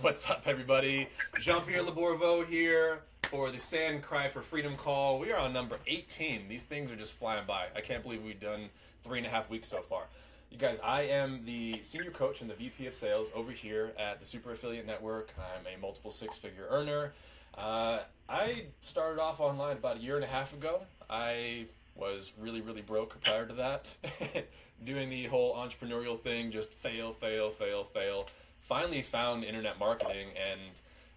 What's up, everybody? Jean-Pierre Labourveau here for the Sand Cry for Freedom call. We are on number 18. These things are just flying by. I can't believe we've done 3.5 weeks so far. You guys, I am the senior coach and the VP of sales over here at the Super Affiliate Network. I'm a multiple six-figure earner. I started off online about 1.5 years ago. I was really broke prior to that. Doing the whole entrepreneurial thing, just fail. Finally found internet marketing,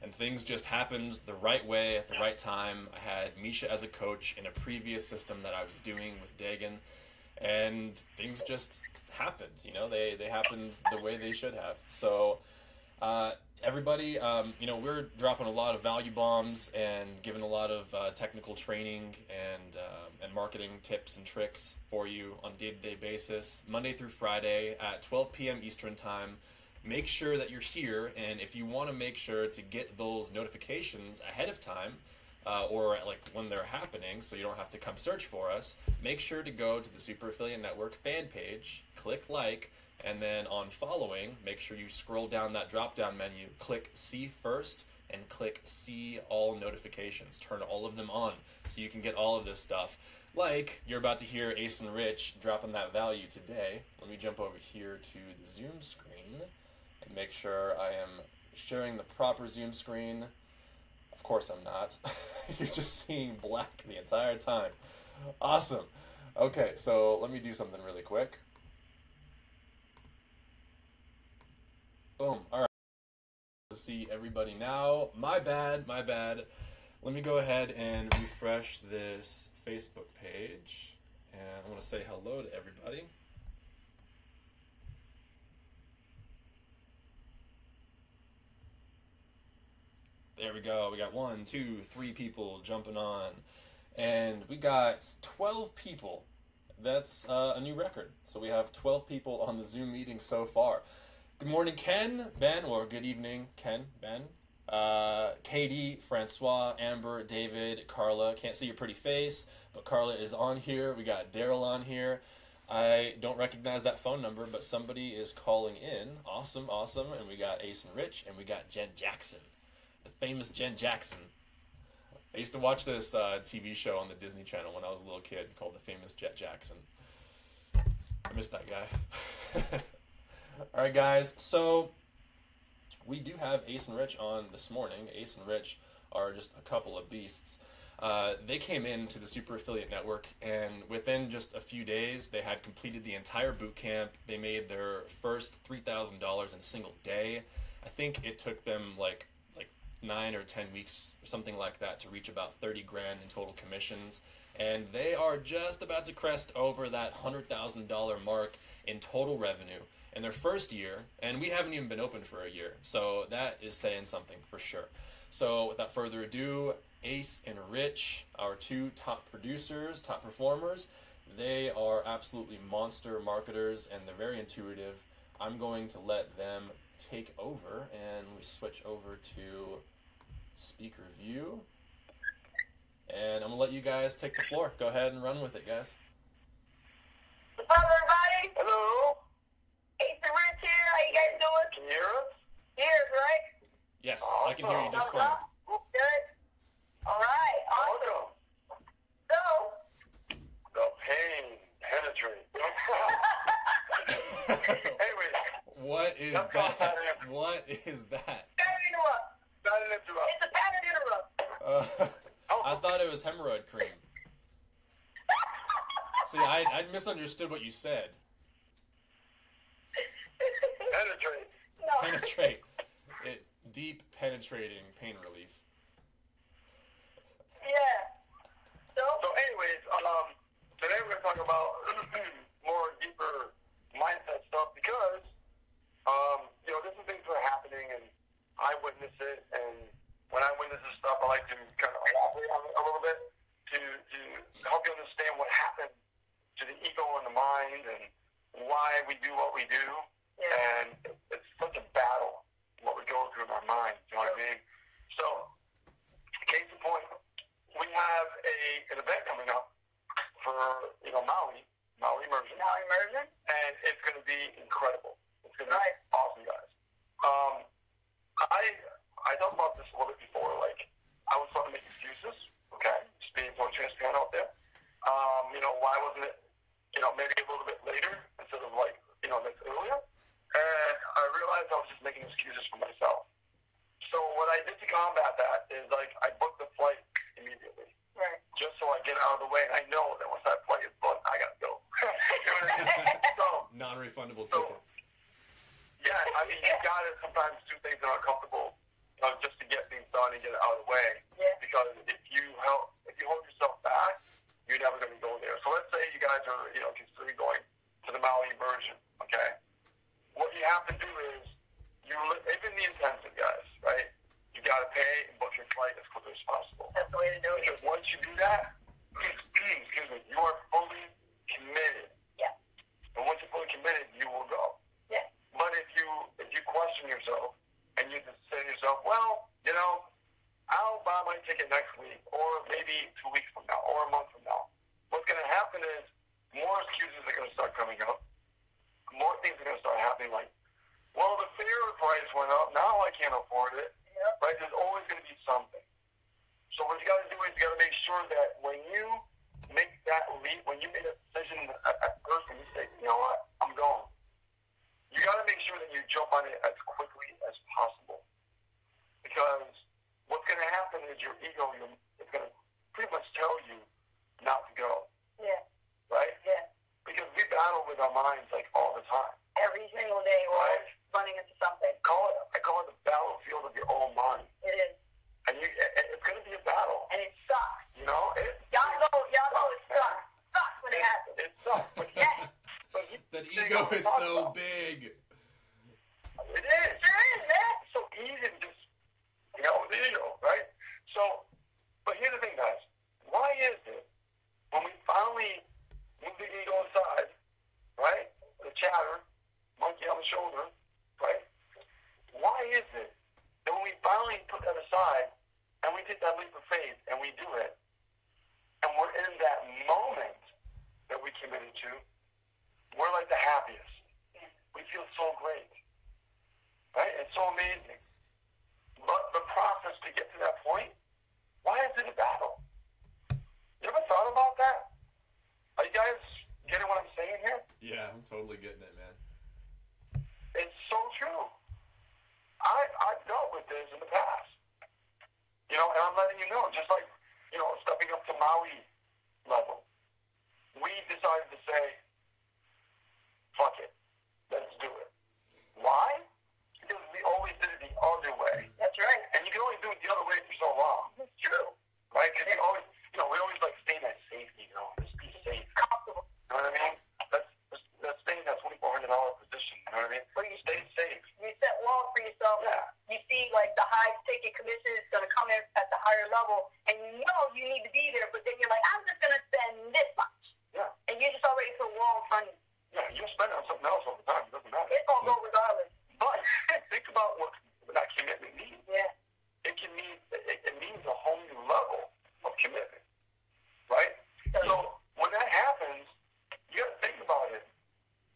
and things just happened the right way at the right time. I had Misha as a coach in a previous system that I was doing with Dagan, and things just happened. You know, they happened the way they should have. So everybody, we're dropping a lot of value bombs and giving a lot of technical training and marketing tips and tricks for you on a day-to-day basis, Monday through Friday at 12 p.m. Eastern Time. Make sure that you're here, and if you want to make sure to get those notifications ahead of time, or like when they're happening, so you don't have to come search for us, make sure to go to the Super Affiliate Network fan page, click like, and then on following, make sure you scroll down that drop-down menu, click see first, and click see all notifications. Turn all of them on so you can get all of this stuff. Like you're about to hear Ace and Rich dropping that value today. Let me jump over here to the Zoom screen and make sure I am sharing the proper Zoom screen. Of course I'm not. You're just seeing black the entire time. Awesome. Okay, so let me do something really quick. Boom. All right. Let's see everybody now. My bad. Let me go ahead and refresh this Facebook page. And I want to say hello to everybody. There we go. We got 1, 2, 3 people jumping on. And we got 12 people. That's a new record. So we have 12 people on the Zoom meeting so far. Good morning, Ken, Ben, or good evening, Ken, Ben, Katie, Francois, Amber, David, Carla. Can't see your pretty face, but Carla is on here. We got Daryl on here. I don't recognize that phone number, but somebody is calling in. Awesome. And we got Ace and Rich, and we got Jen Jackson, the famous Jen Jackson. I used to watch this TV show on the Disney Channel when I was a little kid called The Famous Jet Jackson. I miss that guy. All right, guys, so we do have Ace and Rich on this morning. Ace and Rich are just a couple of beasts. They came into the Super Affiliate Network, and within just a few days, they had completed the entire boot camp. They made their first $3,000 in a single day. I think it took them like 9 or 10 weeks, something like that, to reach about 30 grand in total commissions. And they are just about to crest over that $100,000 mark in total revenue in their first year, and we haven't even been open for a year, so that is saying something for sure. So without further ado, Ace and Rich, our two top producers, top performers, they are absolutely monster marketers, and they're very intuitive. I'm going to let them take over, and we switch over to speaker view, and I'm gonna let you guys take the floor. Go ahead and run with it, guys. What's up, everybody? Hello. Ace and Rich here. How you guys doing? Can you hear us? Hear us, right? Yes, I can hear you just fine. Good. All right. Awesome. Welcome. So, The pain penetrates. Anyway. What is that? What is that? pattern interrupt. Pattern interrupt. It's a pattern interrupt. I thought it was hemorrhoid cream. See, I misunderstood what you said. Penetrate. No. Penetrate. Deep penetrating pain relief. Yeah. So, anyways, today we're going to talk about more deeper mindset stuff because, different things are happening and I witness it, and when I witness this stuff, I like to kind of elaborate on it a little bit to help you understand what happened to the ego and the mind and why we do what we do. yeah. And it's such a battle, what we go through in our minds, you know what I mean? So, case in point, we have an event coming up for, Maui Immersion. Maui Immersion? And it's going to be incredible. It's going to be Right. awesome, guys. I realized I was just making excuses for myself. So what I did to combat that is, like, I booked the flight immediately. Right. Just so I get out of the way, and I know that once that flight is booked, I gotta go. You know what I mean? So, Non-refundable So- tickets. yeah, I mean, you gotta sometimes do things that are uncomfortable, just to get things done and get it out of the way. Yeah. Because if you hold yourself back, you're never gonna go there. So let's say you guys are, considering going to the Maui version, okay? What you have to do is, even the intensive guys, right? You gotta pay and book your flight as quickly as possible. That's the way to do it. Because once you do that, excuse me, you are fully committed. Yeah. And once you're fully committed, you will go. Yeah. But if you question yourself and you just say to yourself, well, I'll buy my ticket next week, or maybe 2 weeks from now, or a month from now. What's going to happen is more excuses are going to start coming up. More things are going to start happening, like, well, the fare price went up. Now I can't afford it. Yep. Right? There's always going to be something. So what you got to do is you got to make sure that when you make that leap, when you make a decision at first and you say, you know what, I'm going, you got to make sure that you jump on it as quickly as possible. Because what's going to happen is your ego is going to pretty much tell you not to go. Yeah. Right? Yeah. Because we battle with our minds like all the time. Every single day we're Right. always running into something. I call it the battlefield of your own mind. It is. And it's going to be a battle. And it sucks. Y'all know It sucks. Sucks when it happens. It sucks. But Yeah. That ego is so big. It is. Sure is, man. It's so easy to just, with the ego, right? So, but here's the thing, guys. Why is it when we finally move the ego aside, right? The chatter, monkey on the shoulder, right? Why is it that when we finally put that aside and we take that leap of faith and we do it, and we're in that moment that we committed to, we're like the happiest. We feel so great. Right? It's so amazing. But the process to get to that point, why is it a battle? You ever thought about that? Are you guys getting what I'm saying here? Yeah, I'm totally getting it, man. It's so true. I've dealt with this in the past. And I'm letting you know, just like, stepping up to Maui level. We decided to say, fuck it. Let's do it. Why? Because we always did it the other way. That's right. And you can only do it the other way for so long. It's true. Right? Because we always like stay in that safety, just be safe. Comfortable. You know what I mean? Let's stay in that $2,400 position. You know what I mean? Where you Stay safe. You set walls for yourself. Yeah. You see, like, the high ticket commission is going to come in at the higher level, and you need to be there, but then you're like, I'm just going to spend this much. Yeah. And you just already put a wall in front of you. Yeah, you'll spend it on something else all the time. It doesn't matter. It's going to go regardless. But think about what that commitment means. Yeah. It means a whole new level of commitment. Right? So when that happens, you got to think about it.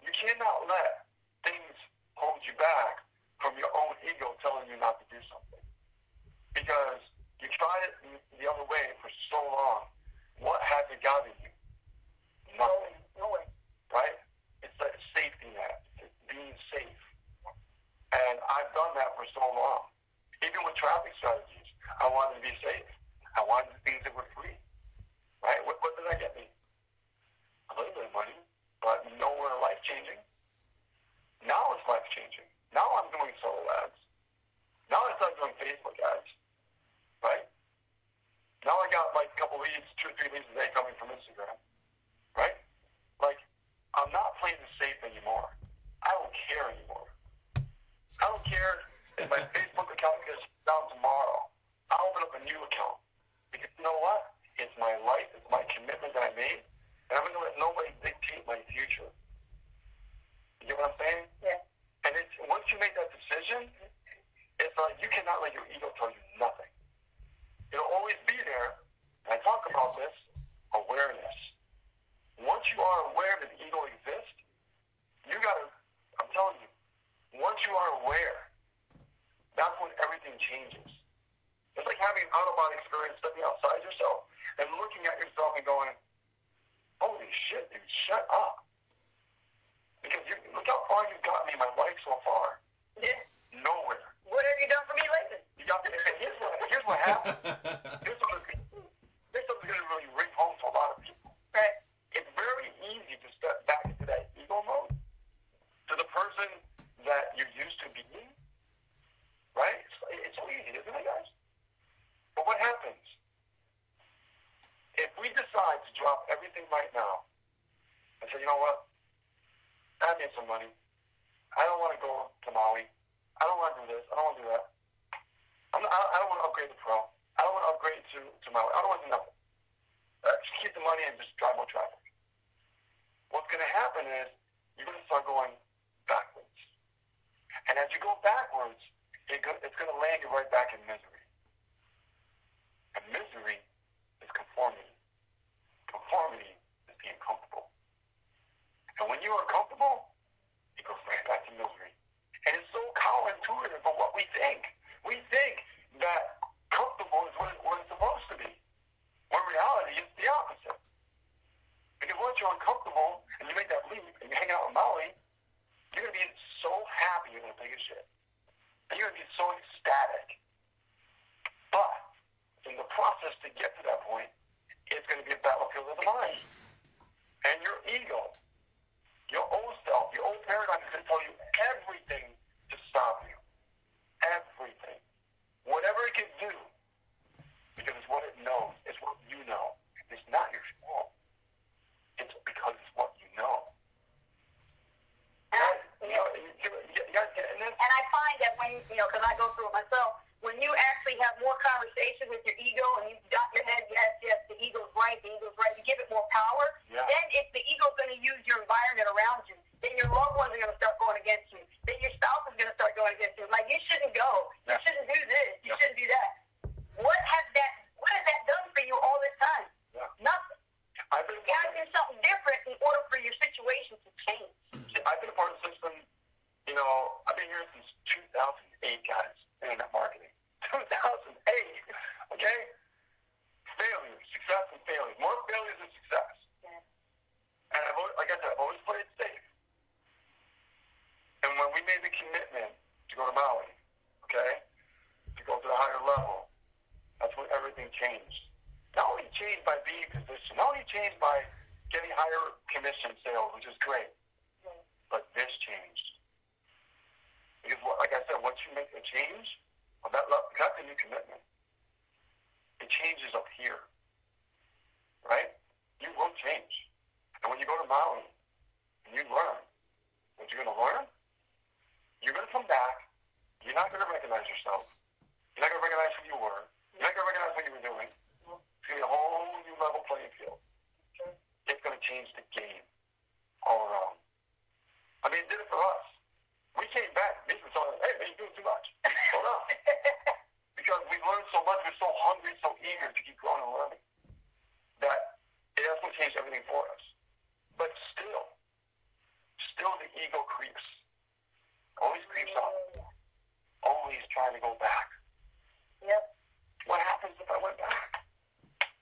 You cannot let things hold you back from your own ego telling you not to do something. Because you tried it the other way for so long. What has it gotten you? Nothing. No way. Right? It's that safety net. It's being safe. And I've done that for so long. Even with traffic strategies, I wanted to be safe. I wanted things that were free. Right? What did that get me? A little bit of money, but nowhere life-changing. Now it's life-changing. Now I'm doing solo ads. Now I start doing Facebook ads. Right? Now I got like a couple leads, 2 or 3 leads a day coming from Instagram. Right? Like, I'm not playing it safe anymore. I don't care anymore. I don't care if my Facebook account gets down tomorrow. I'll open up a new account. Because you know what? It's my life. It's my commitment that I made. And I'm going to let nobody dictate my future. You get what I'm saying? Yeah. And once you make that decision, it's like you cannot let your ego tell you nothing. It'll always be there. And I talk about this, awareness. Once you are aware that the ego exists, you got to, I'm telling you, once you are aware, that's when everything changes. It's like having an out-of-body experience, stepping outside yourself and looking at yourself and going, holy shit, dude, shut up. Because look how far you've gotten me in my life so far. Yeah. do this. I don't want to do that. I don't want to upgrade to Pro. I don't want to upgrade to my. I don't want to do nothing. Just keep the money and just drive more traffic. What's going to happen is you're going to start going backwards. And as you go backwards, it's going to land you right back in misery. And misery is conformity. Conformity is being comfortable. And when you are comfortable, it goes right back to misery. And it's so counterintuitive for what we think. We think that comfortable is what it's supposed to be. When reality is the opposite. Because once you're uncomfortable and you make that leap and you hang out with Maui, you're going to be so happy you're going to take a shit. And you're going to be so ecstatic. But in the process to get to that point, it's going to be a battlefield of the mind. And your ego, your old self, your old paradigm is going to tell you everything to stop you. Everything. Whatever it can do. Because it's what it knows. It's what you know. It's not your fault. It's because it's what you know. And I find that when, because I go through it myself, when you actually have more conversation with your ego and you got your head, yes, the ego's right, you give it more power, then if the ego's going to use your environment around you, then your loved ones are going to start going against you. Then your spouse is going to start going against you. Like, you shouldn't go. You shouldn't do this. You shouldn't do that. What has that done for you all this time? Yeah. Nothing. You got to do something different in order for your situation to change. I've been a part of the system, I've been here since 2008, guys, internet marketing. 2008, okay? Failures, success and failures. More failures than success. Yeah. And I've always played safe. And when we made the commitment to go to Maui, okay, to go to the higher level, that's when everything changed. Not only changed by being positioned, not only changed by getting higher commission sales, which is great, but this changed. Because, like I said, once you make a change, that's a new commitment. It changes up here, right? You will change. And when you go to Maui and you learn what you're going to learn, you're going to come back. You're not going to recognize yourself. You're not going to recognize who you were. You're not going to recognize what you were doing. It's going to be a whole new level playing field. It's going to change the game all around. I mean, it did it for us. We came back. They were telling us, hey, man, you're doing too much. Hold on. Because we learned so much. We're so hungry, so eager to keep growing and learning that that's what changed everything for us. But still the ego creeps. Always creeps up. Always trying to go back. Yep. What happens if I went back?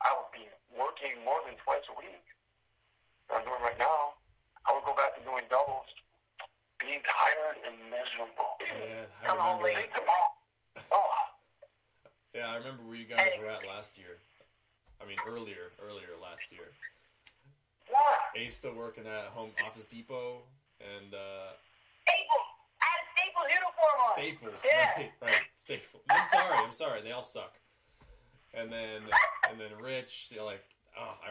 I would be working more than twice a week. What I'm doing right now, I would go back to doing doubles, being tired and miserable. Yeah, I remember that. Oh. Yeah, I remember where you guys were at last year. I mean, earlier last year. What? Ace still working at Home Office Depot and Staples. I had a Staples uniform on. Staples. Yeah. Right. Staples. I'm sorry. They all suck. And then Rich, I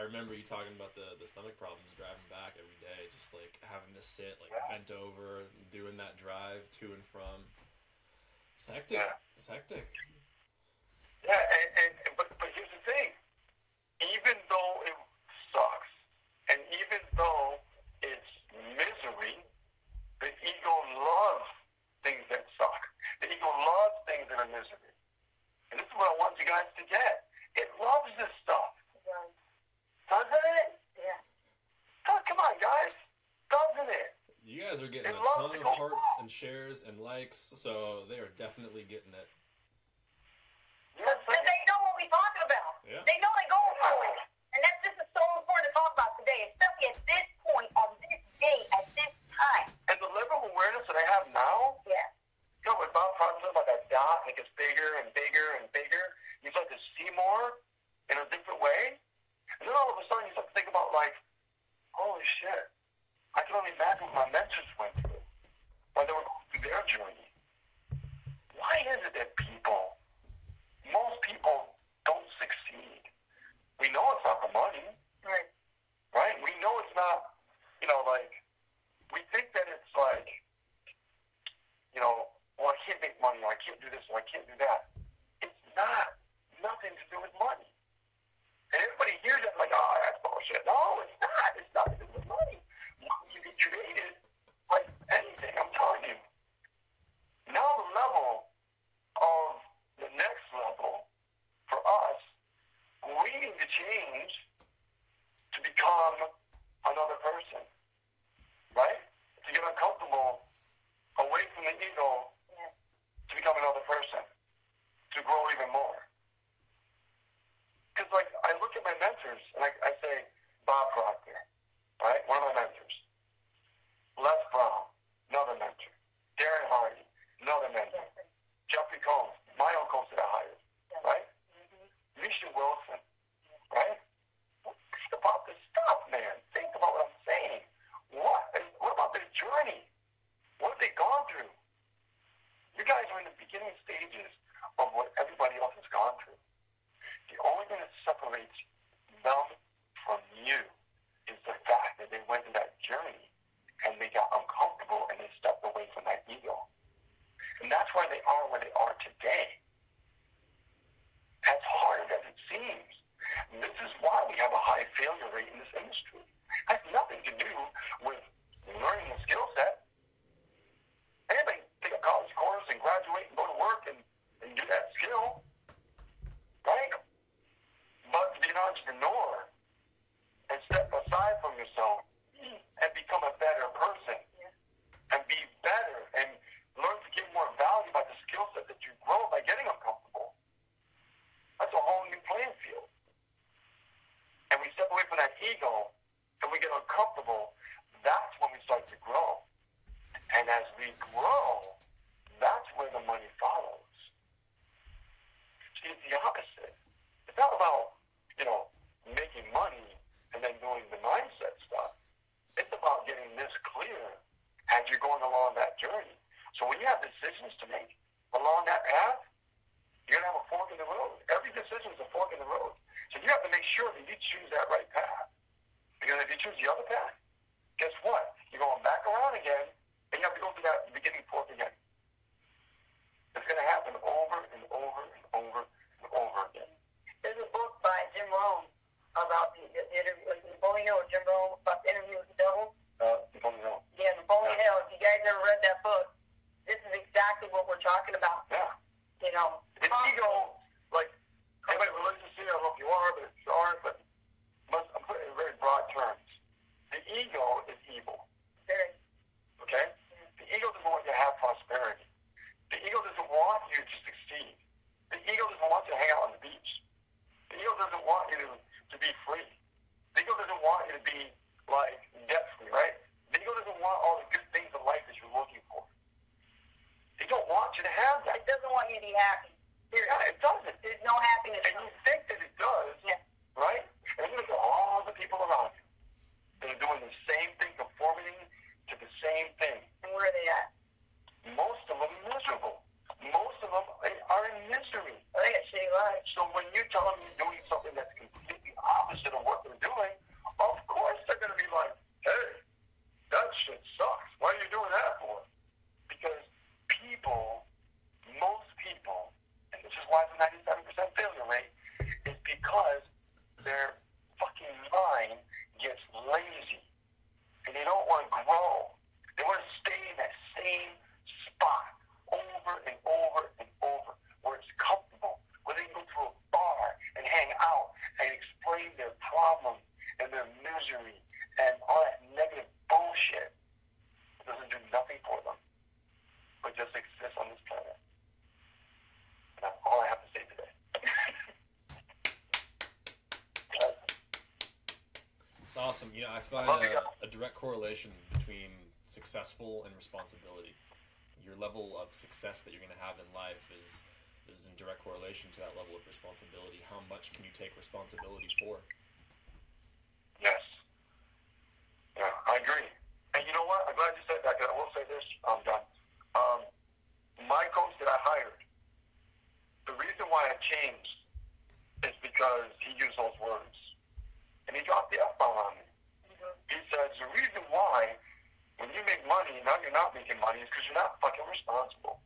remember you talking about the stomach problems driving back every day, just like having to sit bent over, doing that drive to and from. It's hectic. Yeah. It's hectic. Yeah, but here's the thing. Even though it sucks, and even though it's misery, the ego loves things that suck. The ego loves things that are misery. And this is what I want you guys to get. It loves this stuff. Doesn't it? Yeah. Oh, come on, guys. Doesn't it? You guys are getting It a loves ton to of go hearts wrong. and shares and likes, so they are definitely getting it. Yes, Because they know what we're talking about. Yeah. They know they're going for it. And that's just so important to talk about today, especially at this point, on this day, at this time. And the level of awareness that I have now, Yeah. when Bob talks about that dot, and it gets bigger and bigger and bigger, you start to see more in a different way. And then all of a sudden you start to think about, holy shit, I can only imagine what my mentors went through while they were going through their journey. Why is it that most people don't succeed? We know it's not the money, right? We know it's not, we think that it's well, I can't make money money, or I can't do this, or I can't do that. It's not nothing to do with money. And everybody hears it like, oh, that's bullshit. No, it's not. It's nothing to do with money. You get created like anything, I'm telling you. Now the level of the next level for us, we need to change to become another person, right? To get uncomfortable away from the ego to become another person, to grow even more. Because, like, I look at my mentors, and I say, Bob Proctor, right? One of my mentors. Les Brown, another mentor. Darren Hardy, another mentor. Jeffrey Combs, my own coach that I hired, right? Misha Wilson, right? Think about this stuff, man. Think about what I'm saying. What about their journey? What have they gone through? You guys are in the beginning stages of what everybody else has gone through. The only thing that separates them from you is the fact that they went through that journey and they got uncomfortable and they stepped away from that ego. And that's why they are where they are today. As hard as it seems, this is why we have a high failure rate in this industry. It has nothing to do with learning the skill set. Anybody take a college course and graduate and go to work and do that skill, right? But to be an entrepreneur and step aside from yourself and become a better person and be better and learn to give more value by the skill set that you grow by getting uncomfortable. That's a whole new playing field. And we step away from that ego and we get uncomfortable. That's when we start to grow. And as we grow, that's where the money follows. See, it's the opposite. It's not about, making money and then doing the mindset stuff. It's about getting this clear as you're going along that journey. So when you have decisions to make along that path, you're going to have a fork in the road. Every decision is a fork in the road. So you have to make sure that you choose that right path. Because if you choose the other path, guess what? You're going back around again, and you have to go through that beginning fork again. It's going to happen over and over and over and over again. There's a book by Jim Rome about the interview with Napoleon Hill, Jim Rome, about the interview with the devil. Napoleon Hill. Yeah, Napoleon Hill. If you guys ever read that book, this is exactly what we're talking about. Yeah. The ego, like, anybody religious here, I don't know if you are, but if you aren't, but I'm putting it in very broad terms. The ego is evil. Very. Okay? The ego doesn't want you to have prosperity. The ego doesn't want you to succeed. The ego doesn't want you to hang out on the beach. The ego doesn't want you to be free. The ego doesn't want you to be, like, debt-free, right? The ego doesn't want all the good things in life that you're looking for. They don't want you to have that. It doesn't want you to be happy. Yeah, it doesn't. There's no happiness. And you think that it does, right? And you look at all the people around you. They're doing the same thing, conforming to the same thing. And where are they at? Most of them miserable. Most of them are in misery. Well, they got shitty lives. So when you tell them you're doing something that's completely opposite of what they're doing, of course they're going to be like, hey, that shit sucks. What are you doing that for? Because most people, and this is why it's a 97% failure rate, is because their fucking mind gets lazy. And they don't want to grow. They want to stay in that same spot over and over and over, where it's comfortable, where they can go to a bar and hang out and explain their problems and their misery and all that negative bullshit. It doesn't do nothing for them, but just exist on this planet. And that's all I have to say today. It's awesome. I find a direct correlation between successful and responsibility. Your level of success that you're going to have in life is in direct correlation to that level of responsibility. How much can you take responsibility for? Yes. Yeah, I agree. And you know what? I'm glad you said that, because I will say this. I'm done. My coach that I hired, the reason why I changed is because he used those words. And he dropped the F-bomb on me. He says, the reason why when you make money, now you're not making money, is because you're not fucking responsible.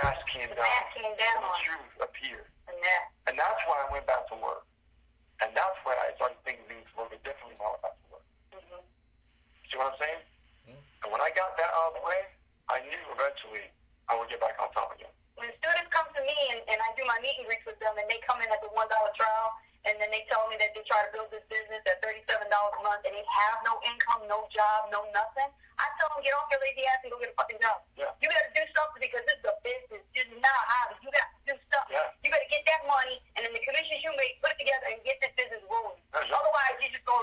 mask came down. And the truth appeared. Yeah. And that's why I went back to work. And that's why I started thinking things a little bit differently when I went back to work. Mm-hmm. See what I'm saying? Yeah. And when I got that out of the way, I knew eventually I would get back on top again. When students come to me and I do my meet and greets with them, and they come in at the $1 trial, and then they tell me that they try to build this business at $37 a month, and they have no income, no job, no nothing, I tell them, get off your lazy ass and go get a fucking job. Yeah. You got to do something because this is a business. This is not a hobby. You got to do something. Yeah. You got to get that money, and then the commissions you make, put it together and get this business rolling. That's Otherwise, you just go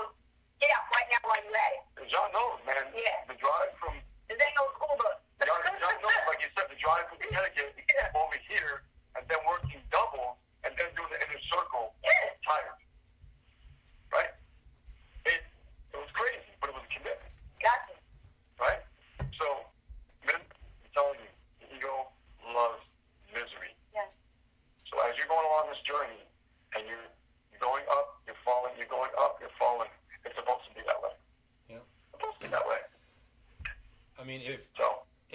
get out right now while you're at it. And John knows, man. Yeah. The drive from This ain't no school bus. John knows, like you said, the drive from Connecticut over here, and then working double, and then doing the inner circle. Yeah. Tired. Right? It was crazy, but it was a commitment. Gotcha. Right? So, men, I'm telling you, the ego loves misery. Yeah. So as you're going along this journey, and you're going up, you're falling, you're going up, you're falling, it's supposed to be that way. Yeah. It's supposed to be that way. I mean, if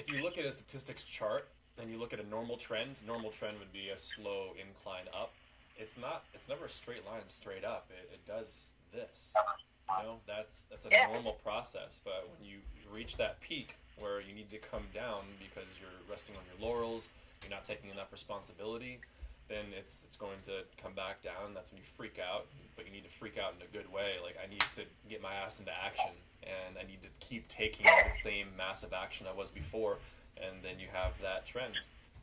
you look at a statistics chart and you look at a normal trend would be a slow incline up. It's never a straight line straight up. It does this. You know, that's a normal process. But when you reach that peak where you need to come down because you're resting on your laurels, you're not taking enough responsibility, then it's going to come back down. That's when you freak out, but you need to freak out in a good way. Like, I need to get my ass into action, and I need to keep taking the same massive action I was before, and then you have that trend.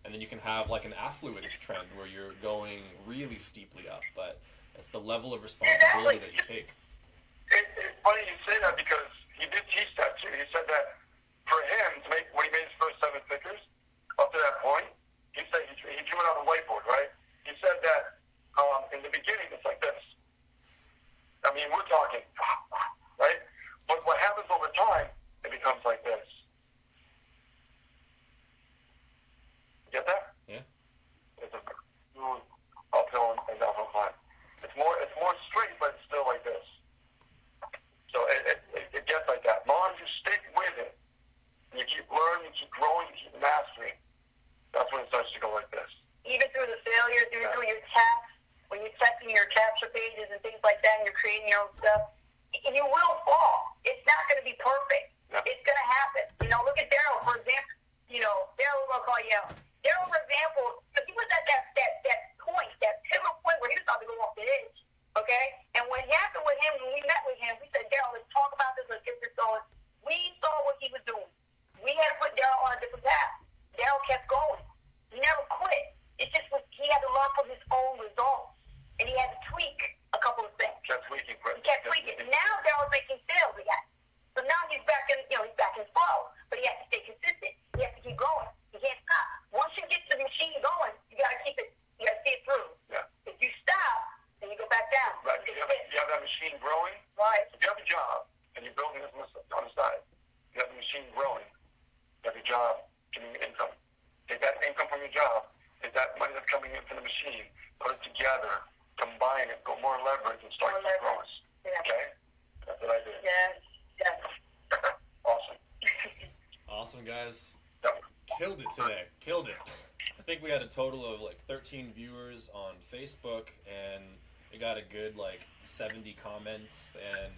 And then you can have like an affluence trend where you're going really steeply up, but it's the level of responsibility that you take. It's funny you say that because he did teach that too. He said that for him to make, when he made his first 7 figures, up to that point, he said he drew it on the whiteboard, right? He said that in the beginning it's like this. I mean, we're talking, right? But what happens over time, it becomes like this. You get that? Yeah. It's a smooth uphill and downhill climb. It's more straight, but it's still like this. So it gets like that. As long as you stick with it, and you keep learning, you keep growing, you keep mastering, that's when it starts to go like this. Even through the failures, even through your tasks, when you're testing your capture pages and things like that, and you're creating your own stuff, and you will fall. It's not going to be perfect. Yeah. It's going to happen. You know, look at Daryl, for example. You know, Daryl, we'll call you out. Daryl, for example, he was at that point, that pivotal point where he was about to go off the edge. Okay? And what happened with him, when we met with him, we said, Daryl, let's talk about this, let's get this going. We saw what he was doing. We had to put Daryl on a different path. Daryl kept going. He never quit. It just was, he had to learn from his own results. And he had to tweak a couple of things. Kept tweaking. He kept tweaking. And now Daryl's making sales again. So now he's back in, he's back in flow. But he has to stay consistent. He has to keep going. He can't stop. Once you get the machine going, you got to keep it, you got to see it through. Yeah. If you stop, then you go back down. Right. You have that machine growing. Right. If you have a job and you're building this on the side, you have the machine growing, you have your job getting your income. Take that income from your job, take that money that's coming in from the machine, put it together, combine it, go more leverage, and start to grow. Yeah. Okay? That's what I did. Yeah. Awesome. Awesome, guys. Yep. Killed it today. Killed it. I think we had a total of like 13 viewers on Facebook, and we got a good like 70 comments, and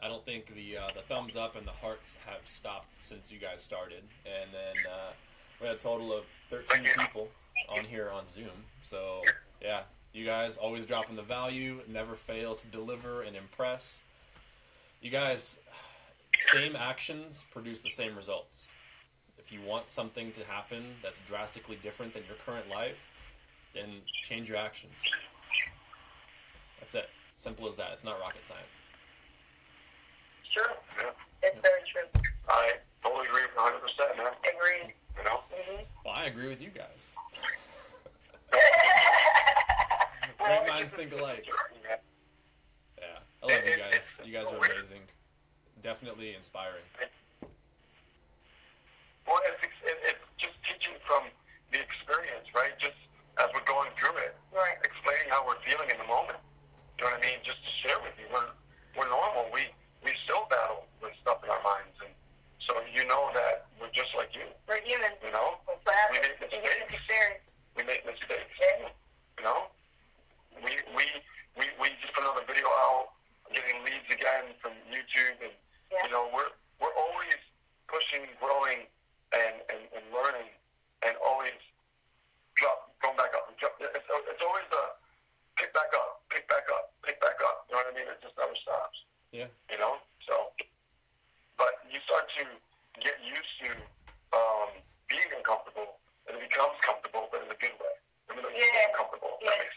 I don't think the thumbs up and the hearts have stopped since you guys started. And then we had a total of 13 people on here on Zoom. So yeah, you guys always dropping the value, never fail to deliver and impress. You guys, same actions produce the same results. If you want something to happen that's drastically different than your current life, then change your actions. That's it. Simple as that. It's not rocket science. True. Yeah. It's very true. I totally agree with 100%, man. Agreed. You know? Mm-hmm. Well, I agree with you guys. Great minds think alike. Yeah, I love you guys. You guys are amazing. Definitely inspiring. Well, it's just teaching from the experience, right? Just as we're going through it, Right. explaining how we're feeling in the moment. You know what I mean? Just to share with you, we're normal. We still battle with stuff in our minds, and so you know that we're just like you. We're human. You know, It's what we happens. make You get mistakes. experience.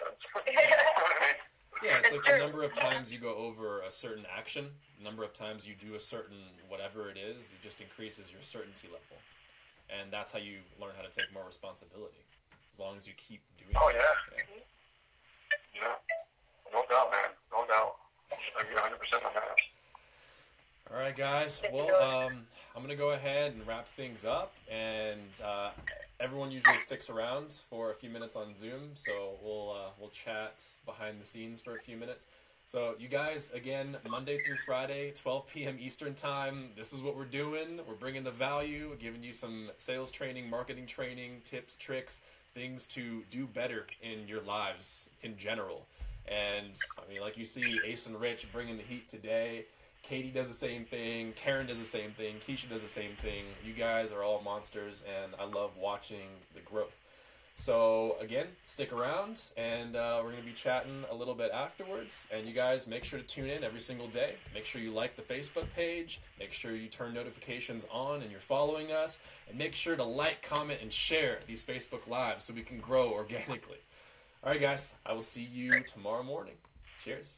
nonsense. You know what I mean? Yeah, it's like the number of times you go over a certain action, the number of times you do a certain whatever it is, it just increases your certainty level. And that's how you learn how to take more responsibility. As long as you keep doing Oh, it. yeah. Yeah. No doubt, man. No doubt. I agree 100% on that. All right, guys. Well, I'm going to go ahead and wrap things up. And everyone usually sticks around for a few minutes on Zoom. So we'll chat behind the scenes for a few minutes. So you guys, again, Monday through Friday, 12 p.m. Eastern Time. This is what we're doing. We're bringing the value, giving you some sales training, marketing training, tips, tricks, things to do better in your lives in general. And, I mean, like you see, Ace and Rich bringing the heat today. Katie does the same thing. Karen does the same thing. Keisha does the same thing. You guys are all monsters, and I love watching the growth. So, again, stick around, and we're going to be chatting a little bit afterwards. And you guys, make sure to tune in every single day. Make sure you like the Facebook page. Make sure you turn notifications on and you're following us. And make sure to like, comment, and share these Facebook Lives so we can grow organically. All right, guys, I will see you tomorrow morning. Cheers.